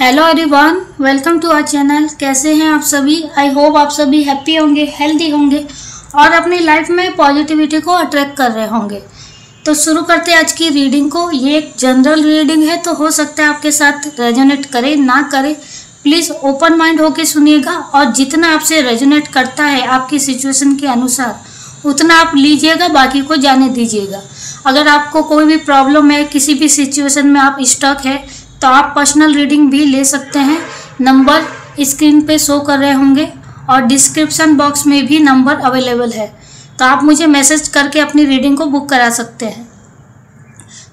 Hello everyone, welcome to our channel. कैसे हैं आप सभी? आई होप आप सभी हैप्पी होंगे, हेल्दी होंगे और अपनी लाइफ में पॉजिटिविटी को अट्रैक्ट कर रहे होंगे। तो शुरू करते हैं आज की रीडिंग को। ये एक जनरल रीडिंग है, तो हो सकता है आपके साथ रेजोनेट करे ना करे। प्लीज़ ओपन माइंड होके सुनिएगा और जितना आपसे रेजोनेट करता है आपकी सिचुएशन के अनुसार उतना आप लीजिएगा, बाकी को जाने दीजिएगा। अगर आपको कोई भी प्रॉब्लम है, किसी भी सिचुएशन में आप स्टक है, तो आप पर्सनल रीडिंग भी ले सकते हैं। नंबर स्क्रीन पे शो कर रहे होंगे और डिस्क्रिप्शन बॉक्स में भी नंबर अवेलेबल है, तो आप मुझे मैसेज करके अपनी रीडिंग को बुक करा सकते हैं।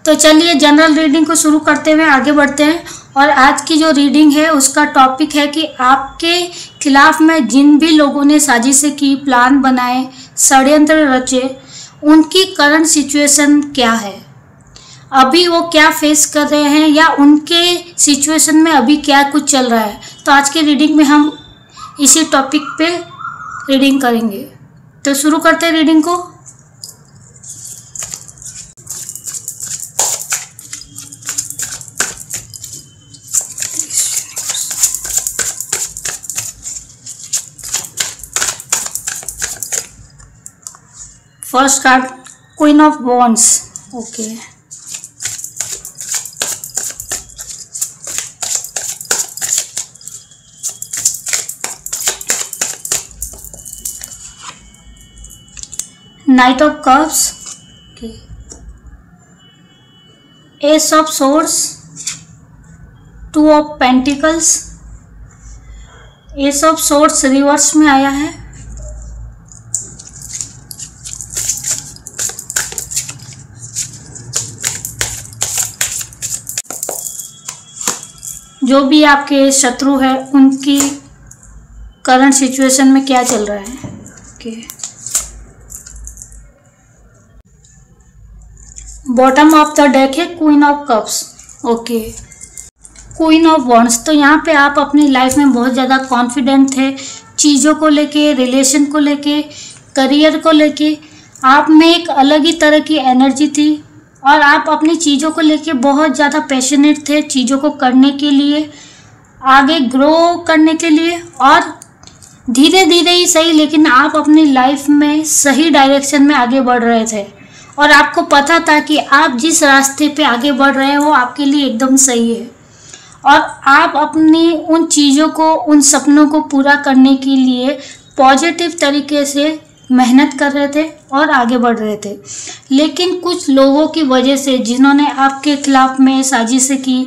तो चलिए जनरल रीडिंग को शुरू करते हुए आगे बढ़ते हैं। और आज की जो रीडिंग है उसका टॉपिक है कि आपके खिलाफ में जिन भी लोगों ने साजिशें की, प्लान बनाए, षड्यंत्र रचे, उनकी करंट सिचुएशन क्या है, अभी वो क्या फेस कर रहे हैं या उनके सिचुएशन में अभी क्या कुछ चल रहा है। तो आज की रीडिंग में हम इसी टॉपिक पे रीडिंग करेंगे। तो शुरू करते हैं रीडिंग को। First card queen of wands. Okay, night of cups, S of swords, two of pentacles. S of swords reverse में आया है, जो भी आपके शत्रु है उनकी करंट सिचुएशन में क्या चल रहा है। Okay, bottom of the deck है queen of cups. Okay, queen of wands. तो यहाँ पे आप अपनी लाइफ में बहुत ज़्यादा कॉन्फिडेंट थे, चीज़ों को लेके, रिलेशन को लेके, करियर को लेके आप में एक अलग ही तरह की एनर्जी थी और आप अपनी चीज़ों को लेके बहुत ज़्यादा पैशनेट थे, चीज़ों को करने के लिए, आगे ग्रो करने के लिए। और धीरे धीरे ही सही, लेकिन आप अपनी लाइफ में सही डायरेक्शन में आगे बढ़ रहे थे और आपको पता था कि आप जिस रास्ते पे आगे बढ़ रहे हैं वो आपके लिए एकदम सही है। और आप अपनी उन चीज़ों को, उन सपनों को पूरा करने के लिए पॉजिटिव तरीके से मेहनत कर रहे थे और आगे बढ़ रहे थे। लेकिन कुछ लोगों की वजह से, जिन्होंने आपके खिलाफ में साजिशें की,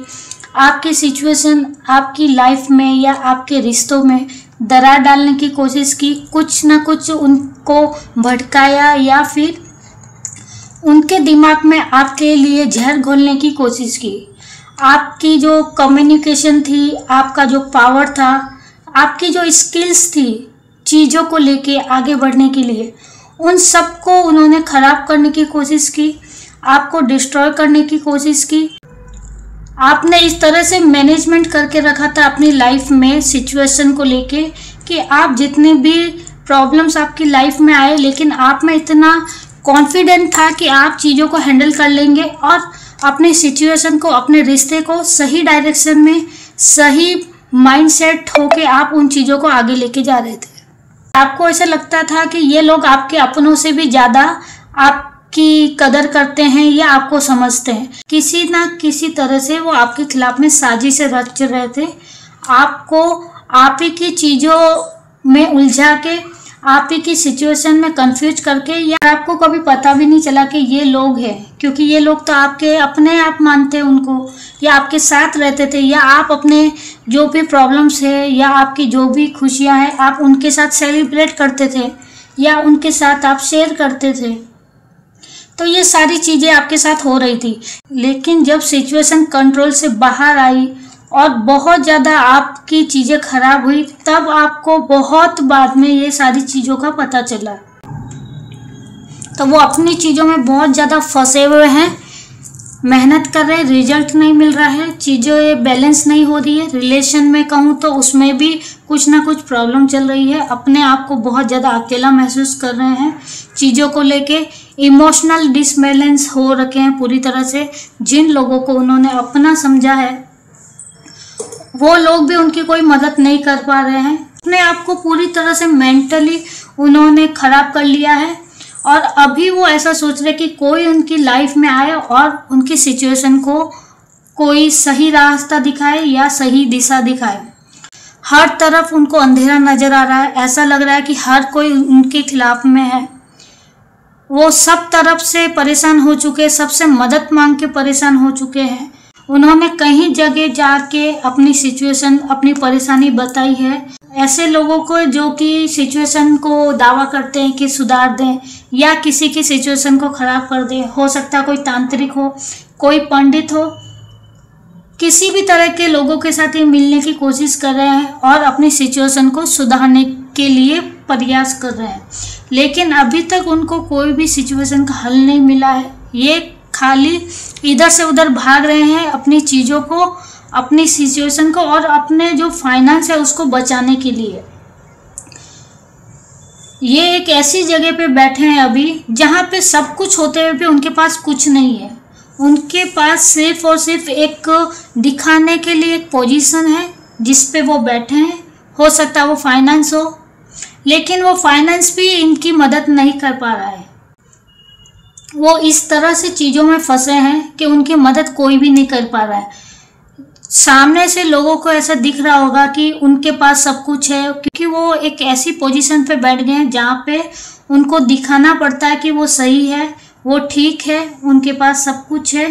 आपकी सिचुएशन, आपकी लाइफ में या आपके रिश्तों में दरार डालने की कोशिश की, कुछ ना कुछ उनको भटकाया या फिर उनके दिमाग में आपके लिए जहर घोलने की कोशिश की। आपकी जो कम्युनिकेशन थी, आपका जो पावर था, आपकी जो स्किल्स थी चीज़ों को लेके आगे बढ़ने के लिए, उन सबको उन्होंने ख़राब करने की कोशिश की, आपको डिस्ट्रॉय करने की कोशिश की। आपने इस तरह से मैनेजमेंट करके रखा था अपनी लाइफ में सिचुएशन को लेके कि आप जितने भी प्रॉब्लम्स आपकी लाइफ में आए, लेकिन आप में इतना कॉन्फिडेंट था कि आप चीज़ों को हैंडल कर लेंगे और अपने सिचुएशन को, अपने रिश्ते को सही डायरेक्शन में, सही माइंडसेट होके आप उन चीज़ों को आगे लेके जा रहे थे। आपको ऐसा लगता था कि ये लोग आपके अपनों से भी ज़्यादा आपकी कदर करते हैं या आपको समझते हैं। किसी ना किसी तरह से वो आपके खिलाफ में साजिशें रच रहे थे, आपको आप ही की चीज़ों में उलझा के, आप ही की सिचुएशन में कंफ्यूज करके, या आपको कभी पता भी नहीं चला कि ये लोग हैं, क्योंकि ये लोग तो आपके अपने आप मानते हैं उनको, या आपके साथ रहते थे, या आप अपने जो भी प्रॉब्लम्स है या आपकी जो भी खुशियां हैं आप उनके साथ सेलिब्रेट करते थे या उनके साथ आप शेयर करते थे। तो ये सारी चीज़ें आपके साथ हो रही थी। लेकिन जब सिचुएशन कंट्रोल से बाहर आई और बहुत ज़्यादा आपकी चीज़ें खराब हुई, तब आपको बहुत बाद में ये सारी चीज़ों का पता चला। तो वो अपनी चीज़ों में बहुत ज़्यादा फंसे हुए हैं, मेहनत कर रहे हैं, रिजल्ट नहीं मिल रहा है, चीज़ें बैलेंस नहीं हो रही है। रिलेशन में कहूँ तो उसमें भी कुछ ना कुछ प्रॉब्लम चल रही है, अपने आप को बहुत ज़्यादा अकेला महसूस कर रहे हैं, चीज़ों को लेके इमोशनल डिसबैलेंस हो रखे हैं पूरी तरह से। जिन लोगों को उन्होंने अपना समझा है वो लोग भी उनकी कोई मदद नहीं कर पा रहे हैं। अपने आप को पूरी तरह से मेंटली उन्होंने खराब कर लिया है और अभी वो ऐसा सोच रहे कि कोई उनकी लाइफ में आए और उनकी सिचुएशन को कोई सही रास्ता दिखाए या सही दिशा दिखाए। हर तरफ उनको अंधेरा नजर आ रहा है, ऐसा लग रहा है कि हर कोई उनके खिलाफ में है। वो सब तरफ से परेशान हो चुके, सबसे मदद मांग के परेशान हो चुके हैं। उन्होंने कहीं जगह जाके अपनी सिचुएशन, अपनी परेशानी बताई है ऐसे लोगों को जो कि सिचुएशन को दावा करते हैं कि सुधार दें या किसी की सिचुएशन को खराब कर दें। हो सकता है कोई तांत्रिक हो, कोई पंडित हो, किसी भी तरह के लोगों के साथ ये मिलने की कोशिश कर रहे हैं और अपनी सिचुएशन को सुधारने के लिए प्रयास कर रहे हैं, लेकिन अभी तक उनको कोई भी सिचुएशन का हल नहीं मिला है। ये खाली इधर से उधर भाग रहे हैं अपनी चीज़ों को, अपनी सिचुएशन को और अपने जो फाइनेंस है उसको बचाने के लिए। ये एक ऐसी जगह पे बैठे हैं अभी जहाँ पे सब कुछ होते हुए भी उनके पास कुछ नहीं है। उनके पास सिर्फ और सिर्फ एक दिखाने के लिए एक पोजीशन है जिस पे वो बैठे हैं। हो सकता है वो फाइनेंस हो, लेकिन वो फाइनेंस भी इनकी मदद नहीं कर पा रहा है। वो इस तरह से चीज़ों में फंसे हैं कि उनकी मदद कोई भी नहीं कर पा रहा है। सामने से लोगों को ऐसा दिख रहा होगा कि उनके पास सब कुछ है, क्योंकि वो एक ऐसी पोजीशन पे बैठ गए हैं जहाँ पे उनको दिखाना पड़ता है कि वो सही है, वो ठीक है, उनके पास सब कुछ है,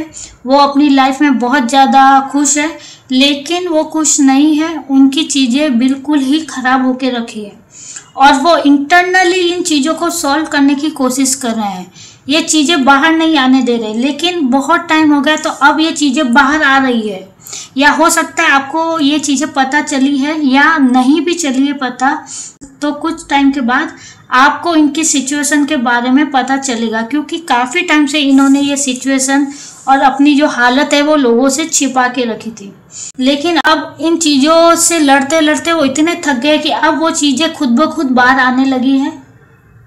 वो अपनी लाइफ में बहुत ज़्यादा खुश है, लेकिन वो खुश नहीं है। उनकी चीज़ें बिल्कुल ही ख़राब होके रखी है और वो इंटरनली इन चीज़ों को सॉल्व करने की कोशिश कर रहे हैं। ये चीज़ें बाहर नहीं आने दे रहे, लेकिन बहुत टाइम हो गया तो अब ये चीज़ें बाहर आ रही है। या हो सकता है आपको ये चीज़ें पता चली है या नहीं भी चली है पता, तो कुछ टाइम के बाद आपको इनकी सिचुएशन के बारे में पता चलेगा, क्योंकि काफ़ी टाइम से इन्होंने ये सिचुएशन और अपनी जो हालत है वो लोगों से छिपा के रखी थी। लेकिन अब इन चीज़ों से लड़ते लड़ते वो इतने थक गए कि अब वो चीज़ें खुद ब खुद बाहर आने लगी हैं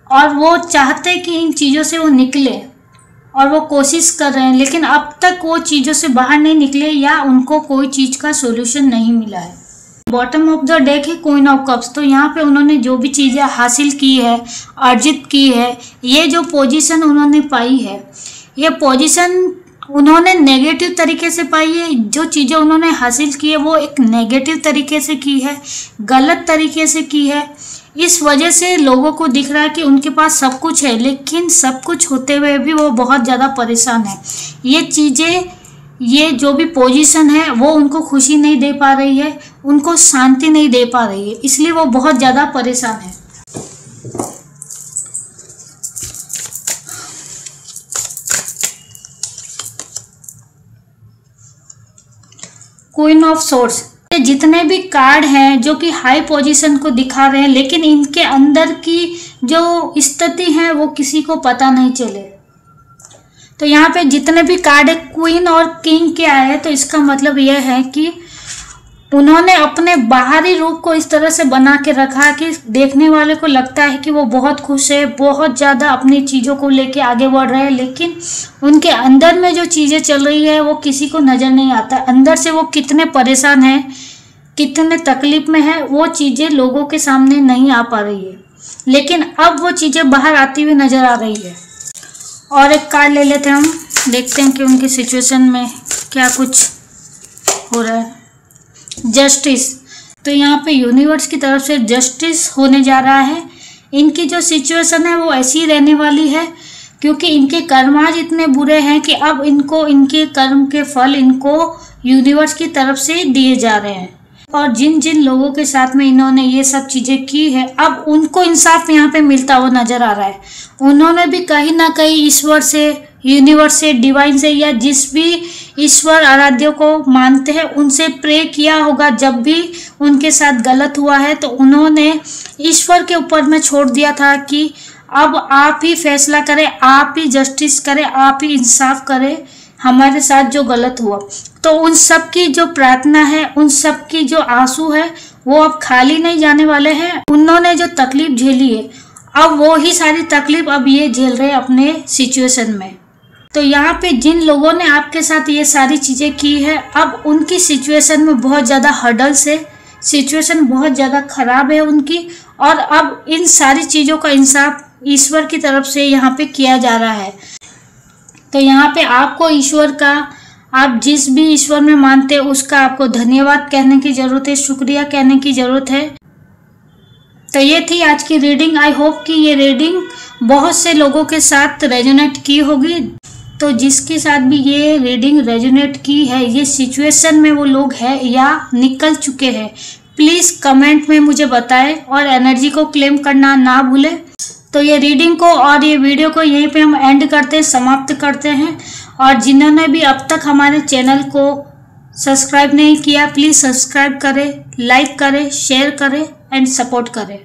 और वो चाहते कि इन चीज़ों से वो निकले और वो कोशिश कर रहे हैं, लेकिन अब तक वो चीज़ों से बाहर नहीं निकले या उनको कोई चीज़ का सोल्यूशन नहीं मिला है। बॉटम ऑफ द डेक है क्वीन ऑफ कप्स। तो यहाँ पे उन्होंने जो भी चीज़ें हासिल की है, अर्जित की है, ये जो पोजीशन उन्होंने पाई है, ये पोजीशन उन्होंने नेगेटिव तरीके से पाई है। जो चीज़ें उन्होंने हासिल की है वो एक नेगेटिव तरीके से की है, गलत तरीके से की है। इस वजह से लोगों को दिख रहा है कि उनके पास सब कुछ है, लेकिन सब कुछ होते हुए भी वो बहुत ज़्यादा परेशान है। ये चीज़ें, ये जो भी पोजीशन है वो उनको खुशी नहीं दे पा रही है, उनको शांति नहीं दे पा रही है, इसलिए वो बहुत ज़्यादा परेशान है। क्वीन ऑफ सोर्ड्स, जितने भी कार्ड हैं जो कि हाई पोजीशन को दिखा रहे हैं, लेकिन इनके अंदर की जो स्थिति है वो किसी को पता नहीं चले। तो यहाँ पे जितने भी कार्ड है क्वीन और किंग के आए हैं, तो इसका मतलब यह है कि उन्होंने अपने बाहरी रूप को इस तरह से बना के रखा कि देखने वाले को लगता है कि वो बहुत खुश है, बहुत ज़्यादा अपनी चीज़ों को लेके आगे बढ़ रहे हैं, लेकिन उनके अंदर में जो चीज़ें चल रही है वो किसी को नज़र नहीं आता। अंदर से वो कितने परेशान हैं, कितने तकलीफ में है, वो चीज़ें लोगों के सामने नहीं आ पा रही है, लेकिन अब वो चीज़ें बाहर आती हुई नज़र आ रही है। और एक कार्ड ले लेते हैं हम, देखते हैं कि उनकी सिचुएशन में क्या कुछ हो रहा है। जस्टिस, तो यहाँ पे यूनिवर्स की तरफ से जस्टिस होने जा रहा है। इनकी जो सिचुएशन है वो ऐसी ही रहने वाली है, क्योंकि इनके कर्म आज इतने बुरे हैं कि अब इनको इनके कर्म के फल इनको यूनिवर्स की तरफ से दिए जा रहे हैं। और जिन जिन लोगों के साथ में इन्होंने ये सब चीज़ें की है, अब उनको इंसाफ यहाँ पे मिलता हुआ नज़र आ रहा है। उन्होंने भी कहीं ना कहीं ईश्वर से, यूनिवर्स से, डिवाइन से, या जिस भी ईश्वर आराध्य को मानते हैं उनसे प्रे किया होगा। जब भी उनके साथ गलत हुआ है तो उन्होंने ईश्वर के ऊपर में छोड़ दिया था कि अब आप ही फैसला करें, आप ही जस्टिस करें, आप ही इंसाफ करें हमारे साथ जो गलत हुआ। तो उन सब की जो प्रार्थना है, उन सब की जो आंसू है, वो अब खाली नहीं जाने वाले हैं। उन्होंने जो तकलीफ झेली है, अब वो ही सारी तकलीफ अब ये झेल रहे हैं अपने सिचुएशन में। तो यहाँ पे जिन लोगों ने आपके साथ ये सारी चीज़ें की है, अब उनकी सिचुएशन में बहुत ज़्यादा हर्डल्स है, सिचुएशन बहुत ज़्यादा ख़राब है उनकी, और अब इन सारी चीज़ों का इंसाफ ईश्वर की तरफ से यहाँ पे किया जा रहा है। तो यहाँ पे आपको ईश्वर का, आप जिस भी ईश्वर में मानते हैं उसका आपको धन्यवाद कहने की ज़रूरत है, शुक्रिया कहने की ज़रूरत है। तो ये थी आज की रीडिंग। आई होप कि ये रीडिंग बहुत से लोगों के साथ रेजोनेट की होगी। तो जिसके साथ भी ये रीडिंग रेजोनेट की है, ये सिचुएशन में वो लोग हैं या निकल चुके हैं, प्लीज़ कमेंट में मुझे बताएं और एनर्जी को क्लेम करना ना भूलें। तो ये रीडिंग को और ये वीडियो को यहीं पे हम एंड करते हैं, समाप्त करते हैं। और जिन्होंने भी अब तक हमारे चैनल को सब्सक्राइब नहीं किया, प्लीज़ सब्सक्राइब करें, लाइक करें, शेयर करें एंड सपोर्ट करें।